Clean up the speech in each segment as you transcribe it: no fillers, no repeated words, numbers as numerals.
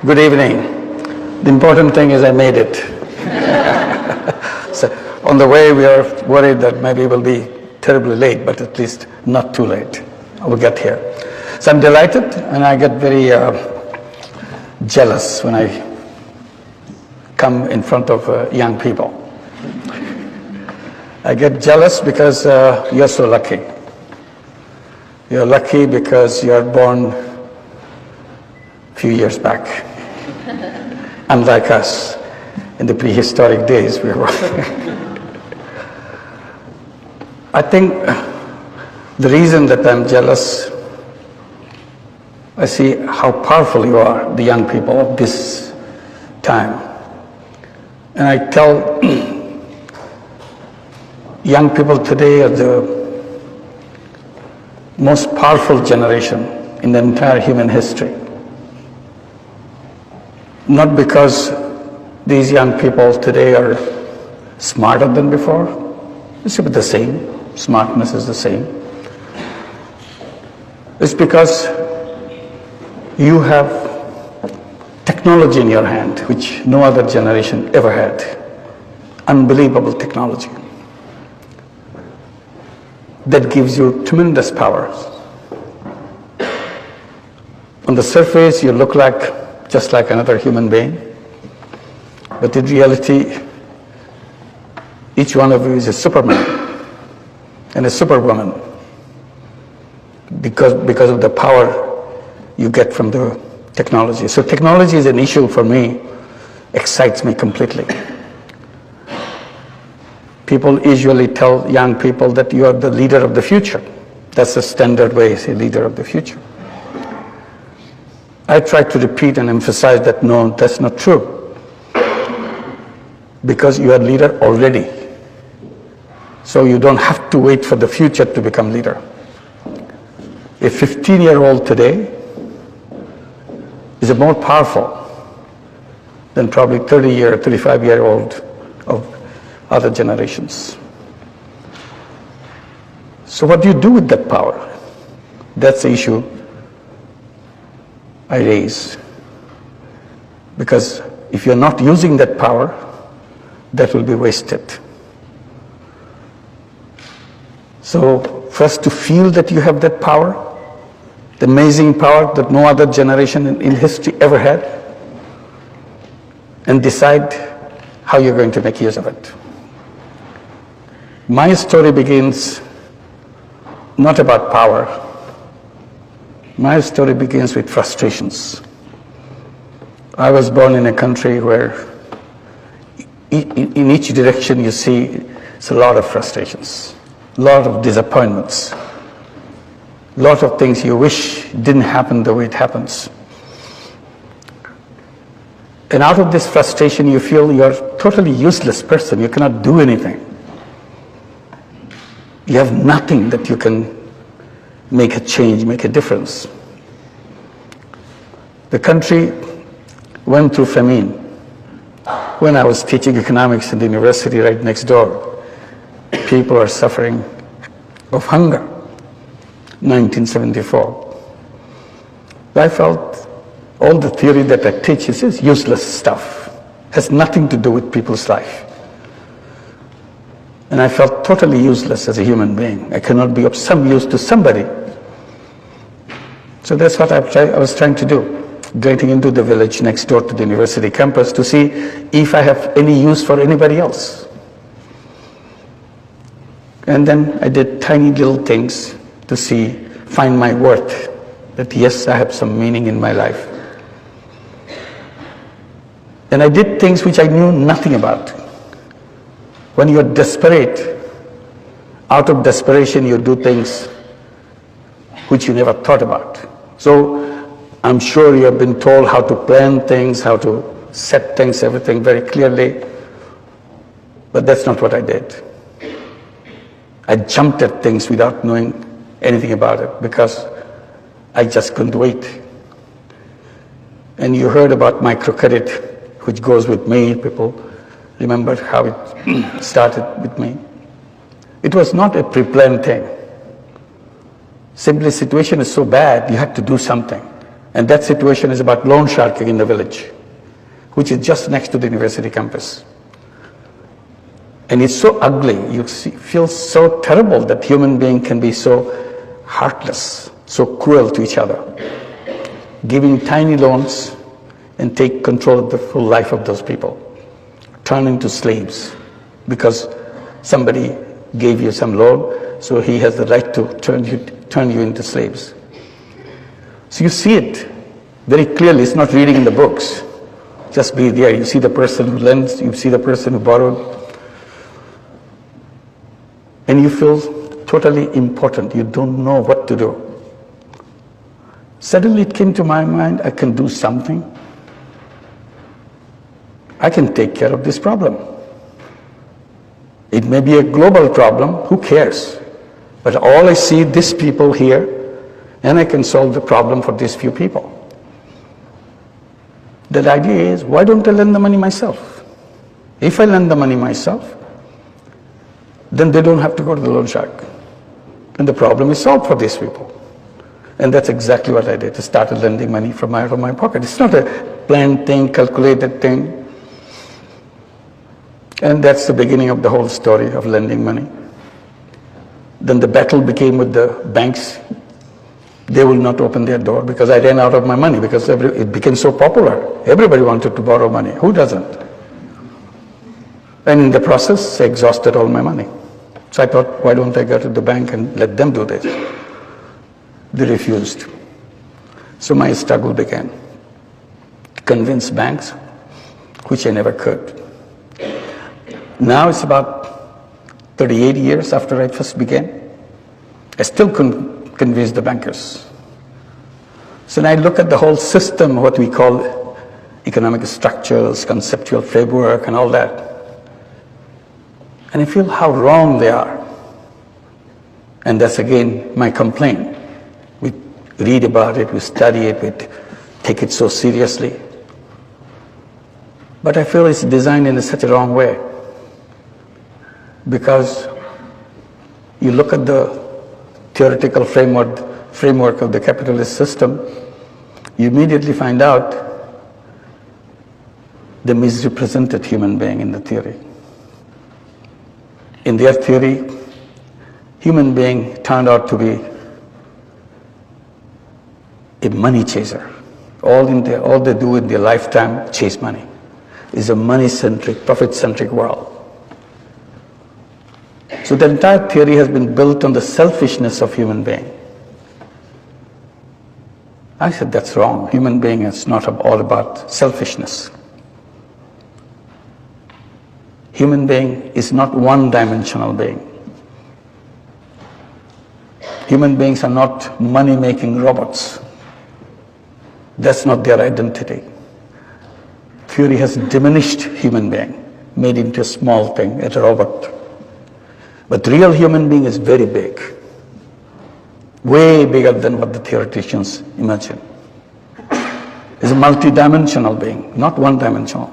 Good evening. The important thing is I made it. So on the way, we are worried that maybe we'll be terribly late, but at least not too late. We'll get here. So I'm delighted, and I get very jealous when I come in front of young people. I get jealous because you're so lucky. You're lucky because you're born a few years back. Unlike us, in the prehistoric days, we were. I think the reason that I'm jealous, I see how powerful you are, the young people of this time. And I tell young people today are the most powerful generation in the entire human history. Not because these young people today are smarter than before, it's the same, smartness is the same. It's because you have technology in your hand, which no other generation ever had. Unbelievable technology. That gives you tremendous power. On the surface, you look just like another human being, but in reality, each one of you is a Superman and a Superwoman because of the power you get from the technology. So technology is an issue for me, excites me completely. People usually tell young people that you are the leader of the future. That's the standard way to say leader of the future. I try to repeat and emphasize that no, that's not true. Because you are leader already. So you don't have to wait for the future to become leader. A 15-year-old today is more powerful than probably 30-year, 35-year-old of other generations. So what do you do with that power? That's the issue I raise. Because if you're not using that power, that will be wasted. So first to feel that you have that power, the amazing power that no other generation in history ever had, and decide how you're going to make use of it. My story begins not about power. My story begins with frustrations. I was born in a country where in each direction you see it's a lot of frustrations, a lot of disappointments, a lot of things you wish didn't happen the way it happens. And out of this frustration you feel you're a totally useless person, you cannot do anything. You have nothing that you can make a change, make a difference. The country went through famine. When I was teaching economics in the university right next door, people are suffering of hunger. 1974. I felt all the theory that I teach is useless stuff. Has nothing to do with people's life. And I felt totally useless as a human being. I cannot be of some use to somebody. So that's what I was trying to do, getting into the village next door to the university campus to see if I have any use for anybody else. And then I did tiny little things to find my worth, that yes, I have some meaning in my life. And I did things which I knew nothing about. When you're desperate, out of desperation you do things which you never thought about. So I'm sure you have been told how to plan things, how to set things, everything very clearly, but that's not what I did. I jumped at things without knowing anything about it because I just couldn't wait. And you heard about microcredit, which goes with me. People remember how it started with me. It was not a pre-planned thing. Simply, the situation is so bad, you had to do something. And that situation is about loan sharking in the village, which is just next to the university campus. And it's so ugly, you feel so terrible that human being can be so heartless, so cruel to each other, giving tiny loans and take control of the full life of those people, turn into slaves because somebody gave you some loan, so he has the right to turn you into slaves. So you see it very clearly. It's not reading in the books. Just be there. You see the person who lends, you see the person who borrowed, and you feel totally important. You don't know what to do. Suddenly it came to my mind, I can do something. I can take care of this problem. It may be a global problem, who cares? But all I see, these people here, and I can solve the problem for these few people. The idea is, why don't I lend the money myself? If I lend the money myself, then they don't have to go to the loan shark. And the problem is solved for these people. And that's exactly what I did. I started lending money from out of my pocket. It's not a planned thing, calculated thing. And that's the beginning of the whole story of lending money. Then the battle became with the banks. They will not open their door because I ran out of my money, because it became so popular. Everybody wanted to borrow money. Who doesn't? And in the process, I exhausted all my money. So I thought, why don't I go to the bank and let them do this? They refused. So my struggle began. Convince banks, which I never could. Now it's about 38 years after I first began. I still couldn't convince the bankers. So now I look at the whole system, what we call economic structures, conceptual framework, and all that. And I feel how wrong they are. And that's again my complaint. We read about it, we study it, we take it so seriously. But I feel it's designed in such a wrong way. Because you look at the theoretical framework of the capitalist system, you immediately find out the misrepresented human being in the theory. In their theory, human being turned out to be a money chaser. All they do in their lifetime, chase money. It's a money-centric, profit-centric world. So the entire theory has been built on the selfishness of human being. I said, that's wrong. Human being is not all about selfishness. Human being is not one-dimensional being. Human beings are not money-making robots. That's not their identity. Theory has diminished human being, made into a small thing, a robot. But the real human being is very big, way bigger than what the theoreticians imagine. It's a multi-dimensional being, not one-dimensional.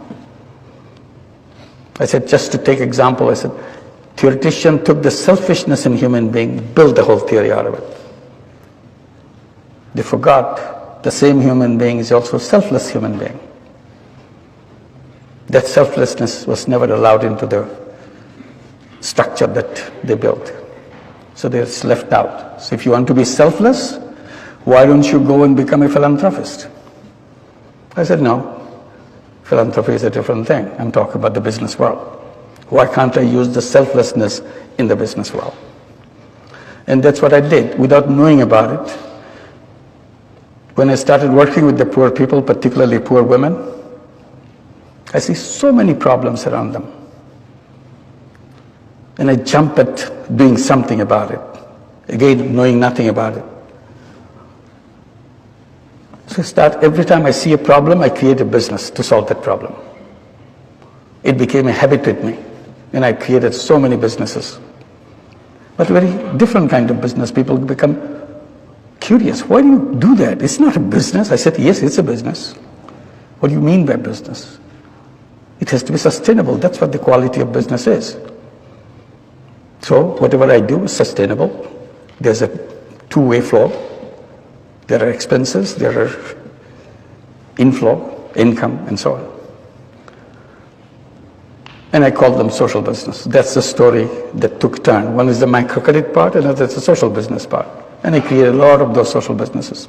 I said, just to take example, I said, theoretician took the selfishness in human being, built the whole theory out of it. They forgot the same human being is also a selfless human being. That selflessness was never allowed into the structure that they built. So it's left out. So if you want to be selfless, why don't you go and become a philanthropist? I said, no. Philanthropy is a different thing. I'm talking about the business world. Why can't I use the selflessness in the business world? And that's what I did without knowing about it. When I started working with the poor people, particularly poor women, I see so many problems around them. And I jump at doing something about it. Again, knowing nothing about it. So every time I see a problem, I create a business to solve that problem. It became a habit with me, and I created so many businesses. But very different kind of business. People become curious. Why do you do that? It's not a business. I said, yes, it's a business. What do you mean by business? It has to be sustainable. That's what the quality of business is. So whatever I do is sustainable. There's a two-way flow. There are expenses, there are inflow, income, and so on. And I call them social business. That's the story that took turn. One is the microcredit part, and another is the social business part. And I created a lot of those social businesses.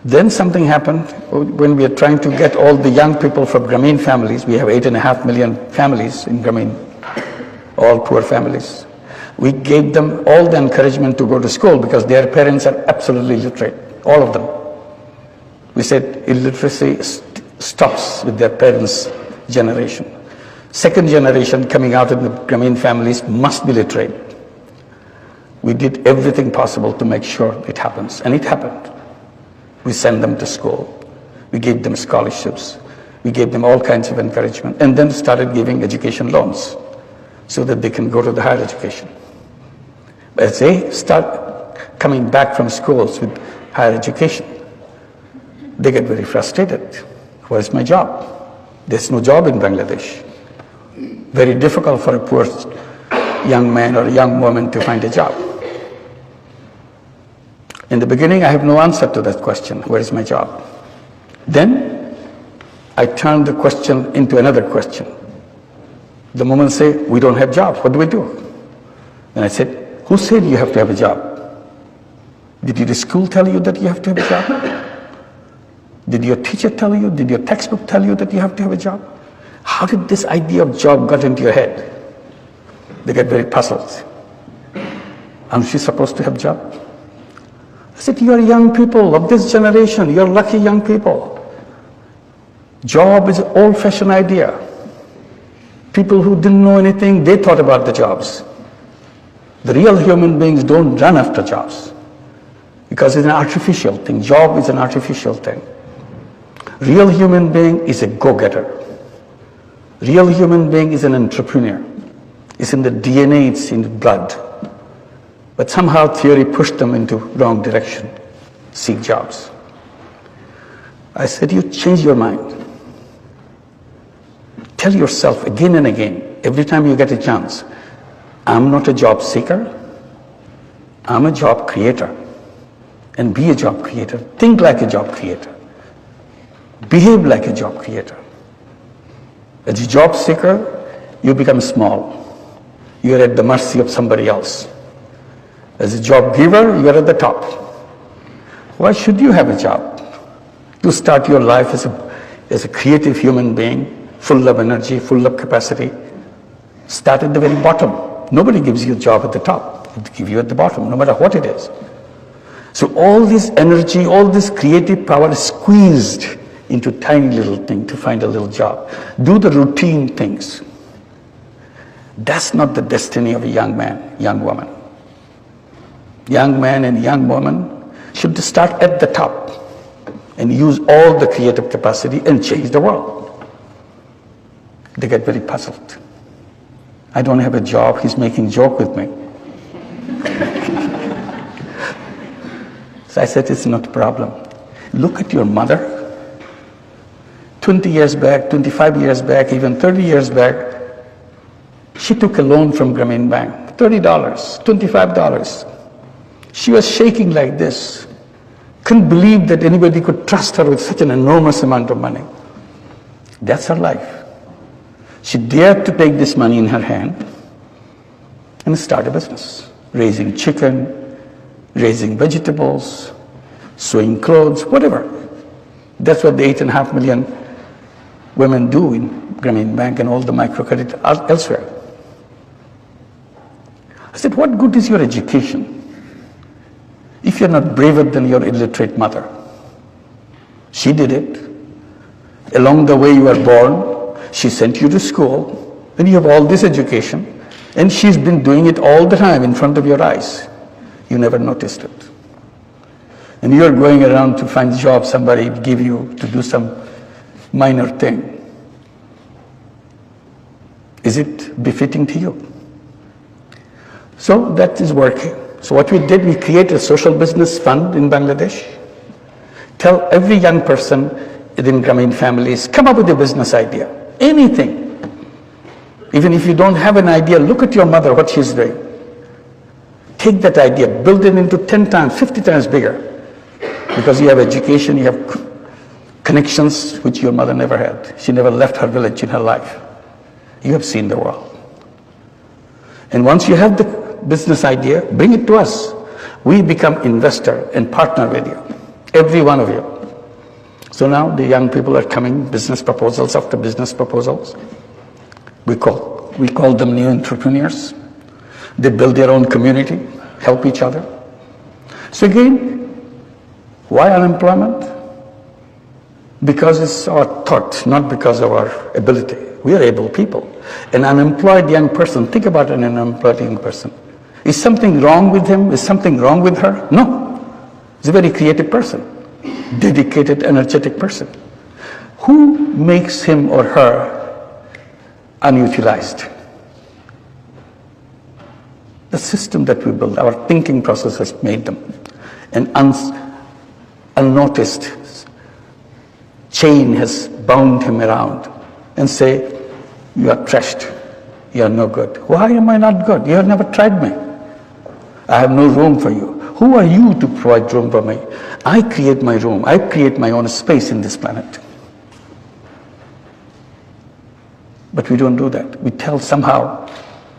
Then something happened when we are trying to get all the young people from Grameen families. We have 8.5 million families in Grameen, all poor families. We gave them all the encouragement to go to school because their parents are absolutely literate, all of them. We said illiteracy stops with their parents' generation. Second generation coming out of the Grameen families must be literate. We did everything possible to make sure it happens, and it happened. We sent them to school. We gave them scholarships. We gave them all kinds of encouragement, and then started giving education loans so that they can go to the higher education. As they start coming back from schools with higher education, they get very frustrated. Where's my job? There's no job in Bangladesh. Very difficult for a poor young man or a young woman to find a job. In the beginning, I have no answer to that question, where is my job? Then, I turned the question into another question. The moment say, we don't have jobs, what do we do? And I said, who said you have to have a job? Did your school tell you that you have to have a job? Did your teacher tell you? Did your textbook tell you that you have to have a job? How did this idea of job got into your head? They get very puzzled. Aren't you supposed to have a job? I said, you are young people of this generation. You're lucky young people. Job is an old-fashioned idea. People who didn't know anything, they thought about the jobs. The real human beings don't run after jobs because it's an artificial thing. Job is an artificial thing. Real human being is a go-getter. Real human being is an entrepreneur. It's in the DNA, it's in the blood. But somehow theory pushed them into wrong direction, seek jobs. I said, you change your mind. Tell yourself again and again, every time you get a chance, I'm not a job seeker, I'm a job creator. And be a job creator. Think like a job creator. Behave like a job creator. As a job seeker, you become small. You are at the mercy of somebody else. As a job giver, you are at the top. Why should you have a job? To start your life as a creative human being, full of energy, full of capacity. Start at the very bottom. Nobody gives you a job at the top. They give you at the bottom, no matter what it is. So all this energy, all this creative power is squeezed into tiny little thing to find a little job. Do the routine things. That's not the destiny of a young man, young woman. Young man and young woman should start at the top and use all the creative capacity and change the world. They get very puzzled. I don't have a job, he's making joke with me. So I said, it's not a problem. Look at your mother. 20 years back, 25 years back, even 30 years back, she took a loan from Grameen Bank, $30, $25. She was shaking like this. Couldn't believe that anybody could trust her with such an enormous amount of money. That's her life. She dared to take this money in her hand and start a business, raising chicken, raising vegetables, sewing clothes, whatever. That's what the 8.5 million women do in Grameen Bank and all the microcredit elsewhere. I said, what good is your education if you're not braver than your illiterate mother? She did it. Along the way you were born, she sent you to school, and you have all this education, and she's been doing it all the time in front of your eyes. You never noticed it. And you're going around to find a job somebody give you to do some minor thing. Is it befitting to you? So that is working. So what we did, we created a social business fund in Bangladesh. Tell every young person within Grameen families, come up with a business idea, anything. Even if you don't have an idea, look at your mother, what she's doing. Take that idea, build it into 10 times, 50 times bigger. Because you have education, you have connections which your mother never had. She never left her village in her life. You have seen the world. And once you have the business idea, bring it to us. We become investor and partner with you, every one of you. So now the young people are coming, business proposals after business proposals. We call them new entrepreneurs. They build their own community, help each other. So again, why unemployment? Because it's our thought, not because of our ability. We are able people. An unemployed young person, think about an unemployed young person. Is something wrong with him? Is something wrong with her? No. He's a very creative person, dedicated, energetic person. Who makes him or her unutilized? The system that we build, our thinking process has made them. An unnoticed chain has bound him around and say, you are trashed, you are no good. Why am I not good? You have never tried me. I have no room for you. Who are you to provide room for me? I create my room. I create my own space in this planet. But we don't do that. We tell somehow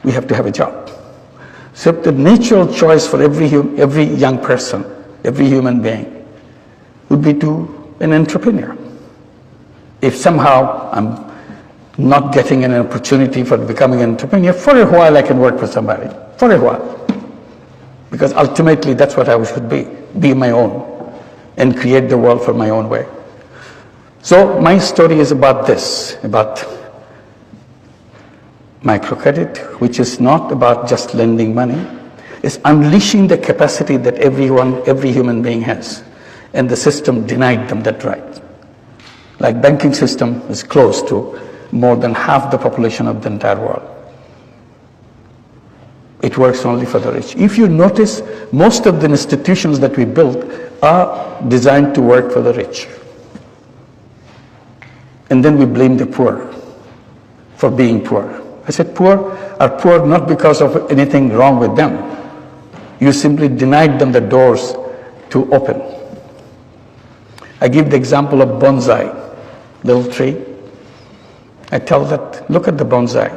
we have to have a job. So the natural choice for every young person, every human being, would be to an entrepreneur. If somehow I'm not getting an opportunity for becoming an entrepreneur, for a while I can work for somebody, for a while. Because ultimately that's what I should be my own, and create the world for my own way. So my story is about this, about microcredit, which is not about just lending money. It's unleashing the capacity that every human being has. And the system denied them that right. Like banking system is close to more than half the population of the entire world. It works only for the rich. If you notice, most of the institutions that we build are designed to work for the rich. And then we blame the poor for being poor. I said poor are poor not because of anything wrong with them. You simply denied them the doors to open. I give the example of bonsai, little tree. I tell that, look at the bonsai.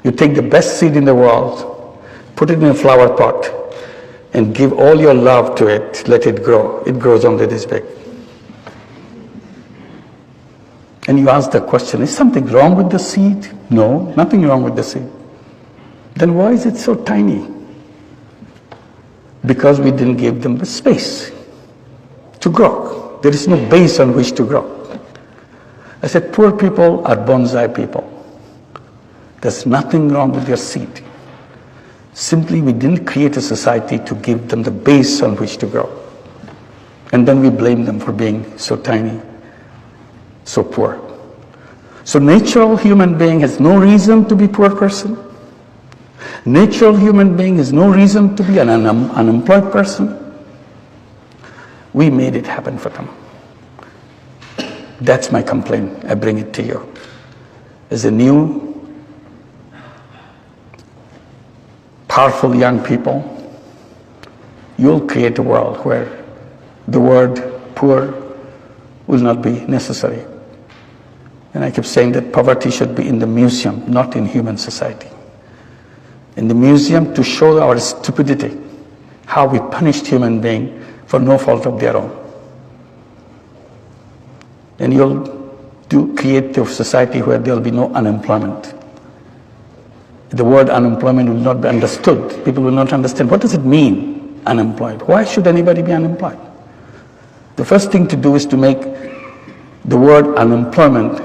You take the best seed in the world, put it in a flower pot, and give all your love to it, let it grow. It grows only this big. And you ask the question, is something wrong with the seed? No, nothing wrong with the seed. Then why is it so tiny? Because we didn't give them the space to grow. There is no base on which to grow. I said, poor people are bonsai people. There's nothing wrong with your seed. Simply, we didn't create a society to give them the base on which to grow. And then we blame them for being so tiny, so poor. So natural human being has no reason to be a poor person. Natural human being has no reason to be an unemployed person. We made it happen for them. That's my complaint. I bring it to you. As a new, powerful young people, you'll create a world where the word poor will not be necessary. And I keep saying that poverty should be in the museum, not in human society. In the museum to show our stupidity, how we punished human beings for no fault of their own. And you'll create a society where there'll be no unemployment. The word unemployment will not be understood. People will not understand, what does it mean, unemployed? Why should anybody be unemployed? The first thing to do is to make the word unemployment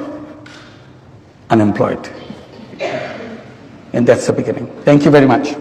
unemployed. And that's the beginning. Thank you very much.